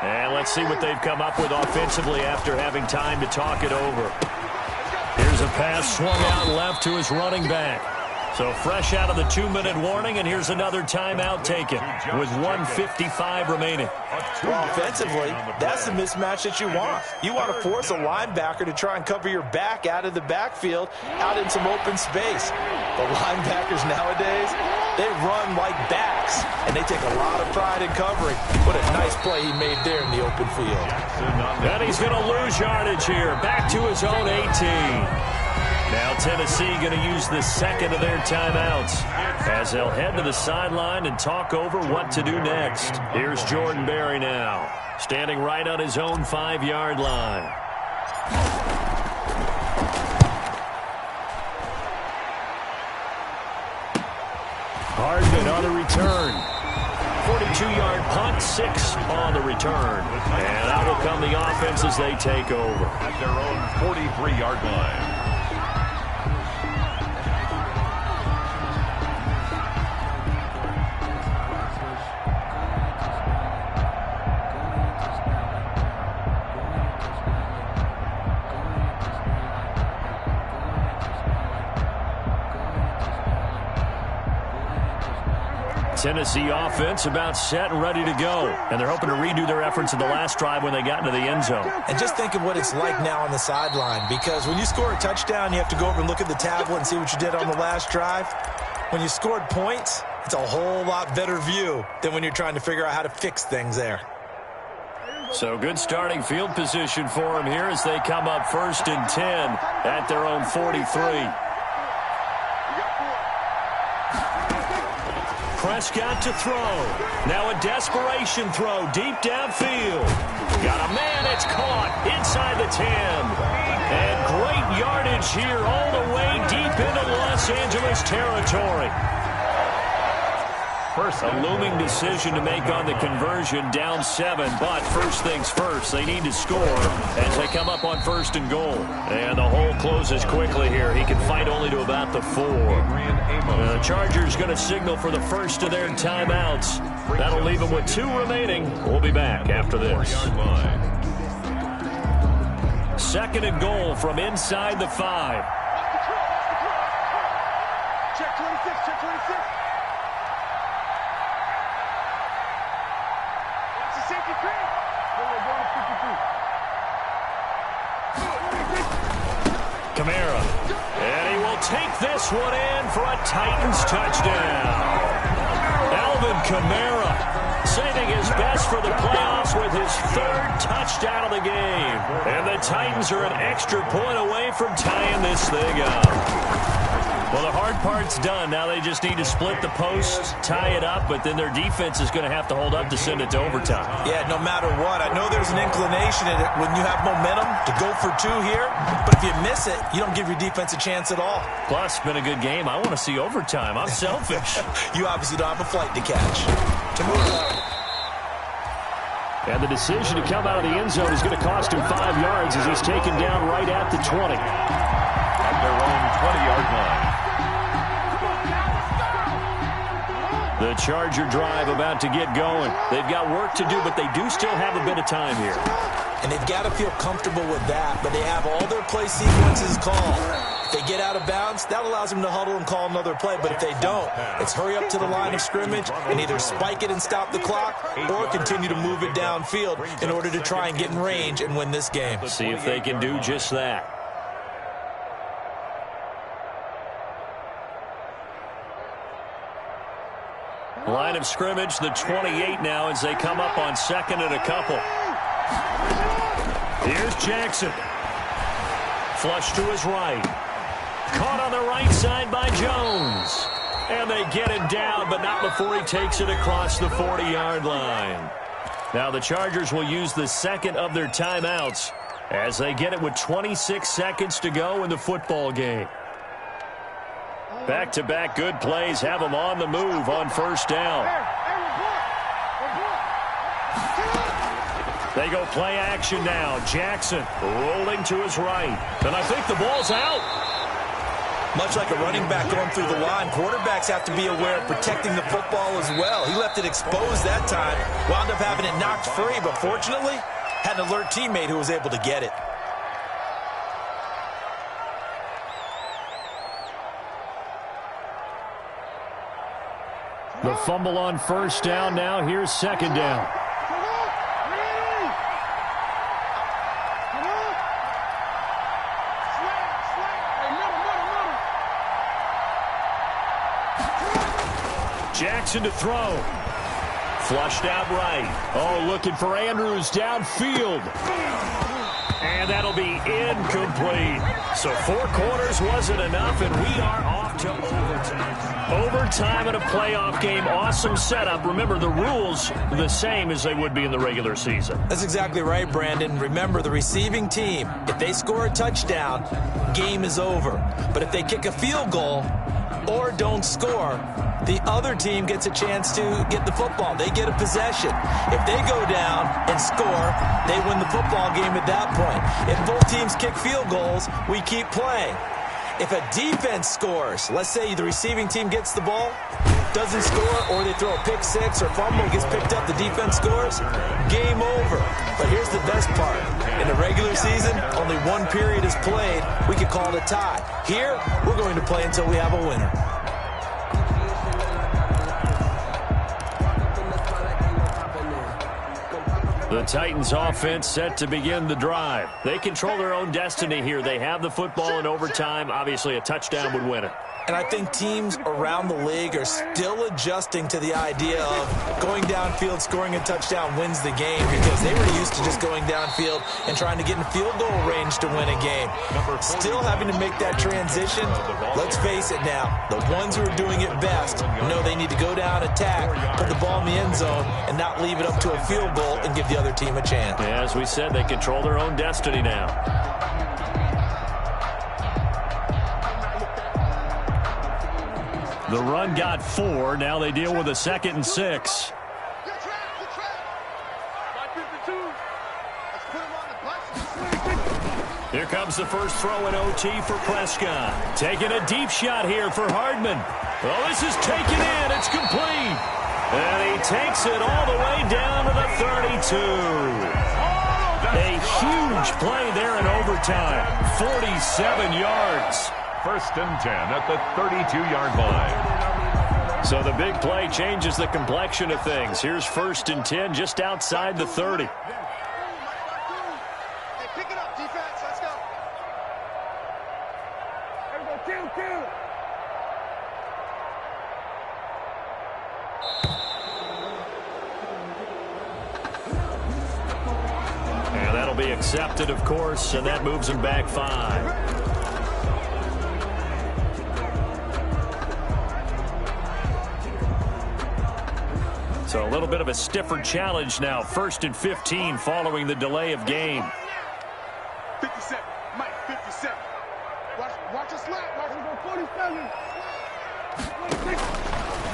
And let's see what they've come up with offensively after having time to talk it over. Here's a pass swung out left to his running back. So fresh out of the 2-minute warning, and here's another timeout taken with 1:55 remaining. Well, offensively, that's the mismatch that you want. You want to force a linebacker to try and cover your back out of the backfield, out in some open space. The linebackers nowadays, they run like backs, and they take a lot of pride in covering. What a nice play he made there in the open field. And he's going to lose yardage here, back to his own 18. Now Tennessee going to use the second of their timeouts as they'll head to the sideline and talk over what to do next. Here's Jordan Berry now, standing right on his own 5-yard line. Hardman on the return. 42-yard punt, 6 on the return. And out will come the offense as they take over. At their own 43-yard line. Tennessee offense about set and ready to go. And they're hoping to redo their efforts in the last drive when they got into the end zone. And just think of what it's like now on the sideline, because when you score a touchdown, you have to go over and look at the tablet and see what you did on the last drive. When you scored points, it's a whole lot better view than when you're trying to figure out how to fix things there. So good starting field position for them here as they come up 1st and 10 at their own 43. Prescott to throw. Now a desperation throw deep downfield. Got a man, it's caught inside the 10. And great yardage here all the way deep into Los Angeles territory. First, a looming decision to make on the conversion, down 7. But first things first, they need to score as they come up on 1st and goal. And the hole closes quickly here. He can fight only to about the 4. The Chargers going to signal for the first of their timeouts. That'll leave them with 2 remaining. We'll be back after this. 2nd and goal from inside the 5. Check 26. 26. Watch the safety creep. We're going to 52. Kamara. And he will take this one in for a Titans touchdown. Alvin Kamara saving his best for the playoffs with his third touchdown of the game. And the Titans are an extra point away from tying this thing up. Well, the hard part's done. Now they just need to split the post, tie it up, but then their defense is going to have to hold up to send it to overtime. Yeah, no matter what. I know there's an inclination in it when you have momentum to go for two here, but if you miss it, you don't give your defense a chance at all. Plus, it's been a good game. I want to see overtime. I'm selfish. You obviously don't have a flight to catch. To move on. And the decision to come out of the end zone is going to cost him 5 yards as he's taken down right at the 20. At their own 20-yard line. The Charger drive about to get going. They've got work to do, but they do still have a bit of time here. And they've got to feel comfortable with that, but they have all their play sequences called. If they get out of bounds, that allows them to huddle and call another play, but if they don't, it's hurry up to the line of scrimmage and either spike it and stop the clock or continue to move it downfield in order to try and get in range and win this game. See if they can do just that. Line of scrimmage, the 28 now as they come up on second and a couple. Here's Jackson. Flush to his right. Caught on the right side by Jones. And they get it down, but not before he takes it across the 40-yard line. Now the Chargers will use the second of their timeouts as they get it with 26 seconds to go in the football game. Back-to-back good plays have them on the move on first down. They go play action now. Jackson rolling to his right. And I think the ball's out. Much like a running back going through the line, quarterbacks have to be aware of protecting the football as well. He left it exposed that time, wound up having it knocked free, but fortunately, had an alert teammate who was able to get it. The fumble on first down now. Here's second down. Jackson to throw. Flushed out right. Oh, looking for Andrews downfield. And that'll be incomplete. So 4 quarters wasn't enough, and we are off to overtime. Overtime in a playoff game. Awesome setup. Remember, the rules are the same as they would be in the regular season. That's exactly right, Brandon. Remember, the receiving team, if they score a touchdown, game is over. But if they kick a field goal or don't score, the other team gets a chance to get the football. They get a possession. If they go down and score, they win the football game at that point. If both teams kick field goals, we keep playing. If a defense scores, let's say the receiving team gets the ball, doesn't score, or they throw a pick six or fumble, gets picked up, the defense scores, game over. But here's the best part. In the regular season, only one period is played. We could call it a tie. Here, we're going to play until we have a winner. The Titans offense set to begin the drive. They control their own destiny here. They have the football in overtime. Obviously, a touchdown would win it. And I think teams around the league are still adjusting to the idea of going downfield, scoring a touchdown wins the game, because they were used to just going downfield and trying to get in field goal range to win a game. Still having to make that transition. Let's face it now, the ones who are doing it best know they need to go down, attack, put the ball in the end zone, and not leave it up to a field goal and give the other team a chance. Yeah, as we said, they control their own destiny now. The run got 4. Now they deal with a 2nd and 6. Here comes the first throw in OT for Prescott. Taking a deep shot here for Hardman. Oh, this is taken in. It's complete. And he takes it all the way down to the 32. A huge play there in overtime. 47 yards. First and 10 at the 32-yard line. So the big play changes the complexion of things. Here's 1st and 10 just outside the 30. Hey, pick it up, defense. Let's go. Kill. And that'll be accepted, of course, and that moves him back 5. So a little bit of a stiffer challenge now. 1st and 15 following the delay of game. 57. Mike, 57. Watch us slap. Watch us go 47.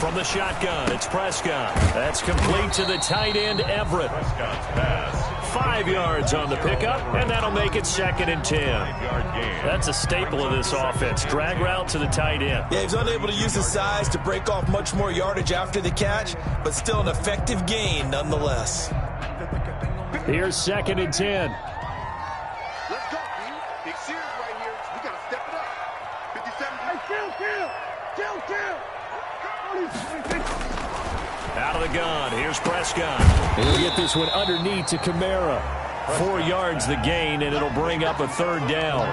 From the shotgun, it's Prescott. That's complete to the tight end, Everett. Prescott's pass. 5 yards on the pickup, and that'll make it 2nd and 10. 5-yard gain. That's a staple of this offense. Drag route to the tight end. Yeah, he's unable to use his size to break off much more yardage after the catch, but still an effective gain nonetheless. Here's 2nd and 10. Let's go, dude. Big series right here. We got to step it up. 57. Hey, kill. Out of the gun. Here's Prescott. And he'll get this one underneath to Kamara. 4 yards the gain, and it'll bring up a 3rd down.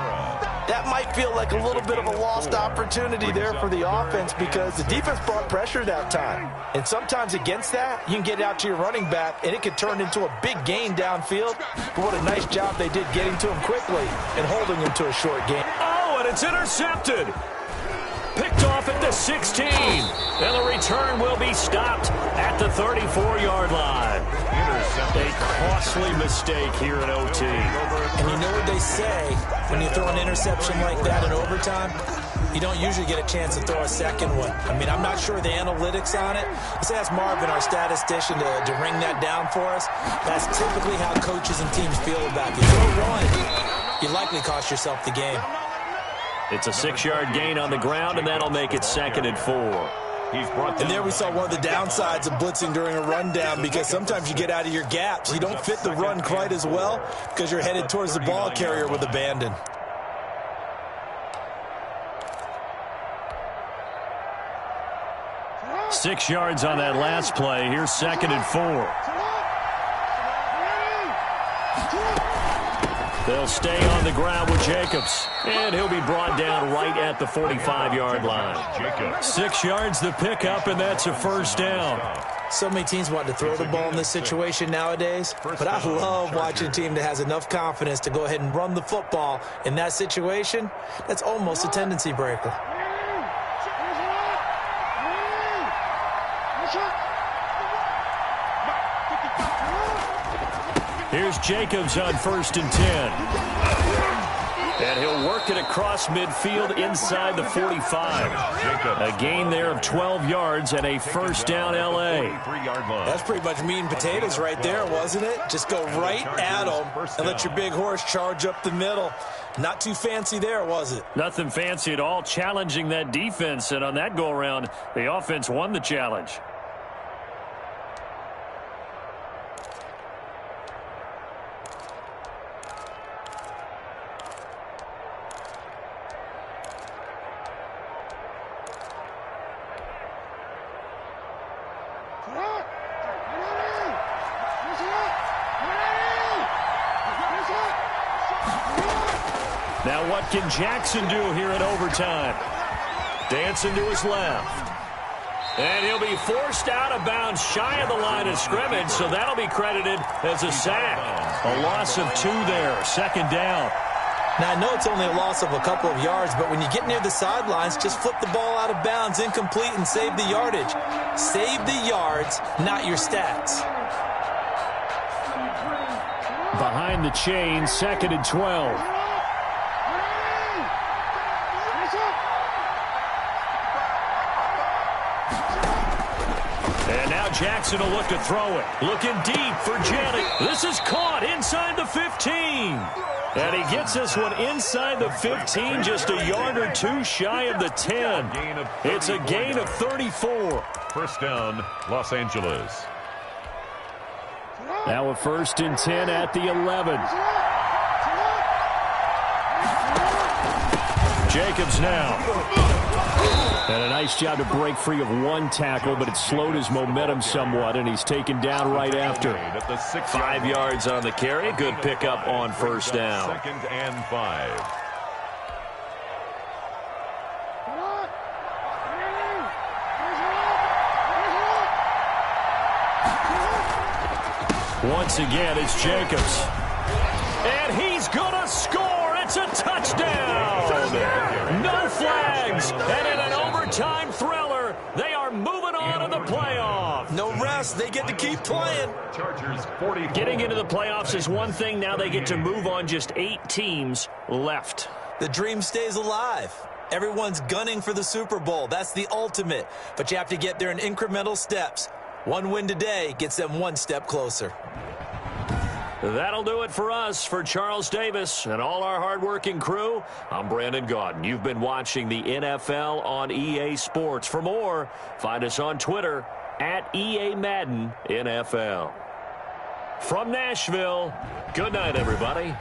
That might feel like a little bit of a lost opportunity there for the offense because the defense brought pressure that time. And sometimes against that, you can get out to your running back, and it could turn into a big gain downfield. But what a nice job they did getting to him quickly and holding him to a short gain. Oh, and it's intercepted. Picked off at the 16. And the return will be stopped at the 34-yard line. A costly mistake here in OT. And you know what they say, when you throw an interception like that in overtime, you don't usually get a chance to throw a second one. I mean, I'm not sure the analytics on it. Let's ask Marvin, our statistician, to ring that down for us. That's typically how coaches and teams feel about it. You throw one, you likely cost yourself the game. It's a 6-yard gain on the ground, and that'll make it 2nd and 4. And there we saw one of the downsides of blitzing during a rundown because sometimes you get out of your gaps. You don't fit the run quite as well because you're headed towards the ball carrier with abandon. Six yards on that last play. Here's 2nd and 4. They'll stay on the ground with Jacobs. And he'll be brought down right at the 45-yard line. 6 yards the pickup, and that's a 1st down. So many teams want to throw the ball in this situation nowadays, but I love watching a team that has enough confidence to go ahead and run the football in that situation. That's almost a tendency breaker. Here's Jacobs on 1st and 10. And he'll work it across midfield inside the 45. A gain there of 12 yards and a 1st down L.A. That's pretty much meat and potatoes right there, wasn't it? Just go right at them and let your big horse charge up the middle. Not too fancy there, was it? Nothing fancy at all, challenging that defense. And on that go-around, the offense won the challenge. Now what can Jackson do here in overtime? Dancing to his left. And he'll be forced out of bounds shy of the line of scrimmage, so that'll be credited as a sack. A loss of 2 there, 2nd down. Now, I know it's only a loss of a couple of yards, but when you get near the sidelines, just flip the ball out of bounds, incomplete, and save the yardage. Save the yards, not your stats. Behind the chain, 2nd and 12. And now Jackson will look to throw it. Looking deep for Jennings. This is caught inside the 15. And he gets this one inside the 15, just a yard or 2 shy of the 10. It's a gain of 34. 1st down, Los Angeles. Now a 1st and 10 at the 11. Jacobs now. And a nice job to break free of one tackle, but it slowed his momentum somewhat, and he's taken down right after. 5 yards on the carry. Good pickup on first down. 2nd and 5. Once again, it's Jacobs. And he's going to score. It's a touchdown. No flags. And in an overtime thriller, they are moving on to the playoff. No rest. They get to keep playing. Chargers 40. Getting into the playoffs is one thing. Now they get to move on. Just 8 teams left. The dream stays alive. Everyone's gunning for the Super Bowl. That's the ultimate. But you have to get there in incremental steps. One win today gets them one step closer. That'll do it for us. For Charles Davis and all our hardworking crew, I'm Brandon Gaudin. You've been watching the NFL on EA Sports. For more, find us on Twitter at EA Madden NFL. From Nashville, good night, everybody.